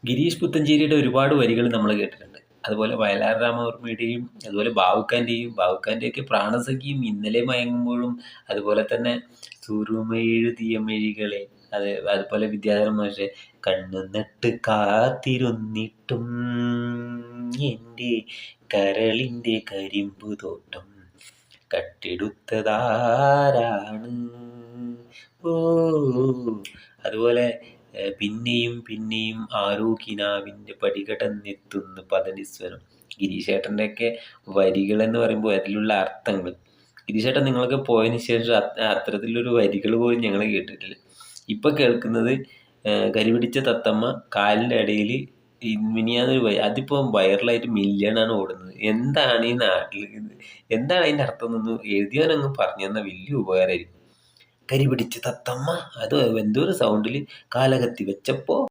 ഗിരീഷ് പുത്തഞ്ചേരിയുടെ ഒരുപാട് വരികൾ നമ്മൾ കേട്ടിട്ടുണ്ട്. അതുപോലെ വയലാർ രാമവർമ്മയുടെയും അതുപോലെ ബാവുക്കാൻ്റെയൊക്കെ പ്രാണസഖിയും ഇന്നലെ മയങ്ങുമ്പോഴും അതുപോലെ തന്നെ സുറുമയെഴുതിയ മിഴികളെ അതുപോലെ വിദ്യാധരൻ മാഷെ കണ്ണു നട്ട് കാത്തിരുന്നിട്ടും എൻ്റെ കരളിൻ്റെ കരിമ്പു തോട്ടം കട്ടെടുത്തതാരാണ് ഓ അതുപോലെ പിന്നെയും പിന്നെയും ആരോ കിനാവിൻ്റെ പടികടന്നെത്തുന്നു പതനിസ്വരം. ഗിരീഷേട്ടൻ്റെയൊക്കെ വരികളെന്ന് പറയുമ്പോൾ അതിലുള്ള അർത്ഥങ്ങൾ, ഗിരീഷേട്ടൻ നിങ്ങളൊക്കെ പോയതിന് ശേഷം അത്തരത്തിലൊരു വരികൾ പോലും ഞങ്ങൾ കേട്ടിട്ടില്ല. ഇപ്പം കേൾക്കുന്നത് കരിപിടിച്ച തത്തമ്മ കാലിൻ്റെ ഇടയിൽ മിനിയാന്നൊരു അതിപ്പോൾ വൈറലായിട്ട് മില്യണാണ് ഓടുന്നത്. എന്താണ് ഈ നാട്ടിൽ, എന്താണ് അതിൻ്റെ അർത്ഥം എന്നൊന്ന് എഴുതിയവനങ്ങ് പറഞ്ഞു തന്നാൽ വലിയ ഉപകാരമായിരിക്കും. കരിപിടിച്ച തത്തമ്മ അത് എന്തോ ഒരു സൗണ്ടിൽ കാലകത്തി വെച്ചപ്പോൾ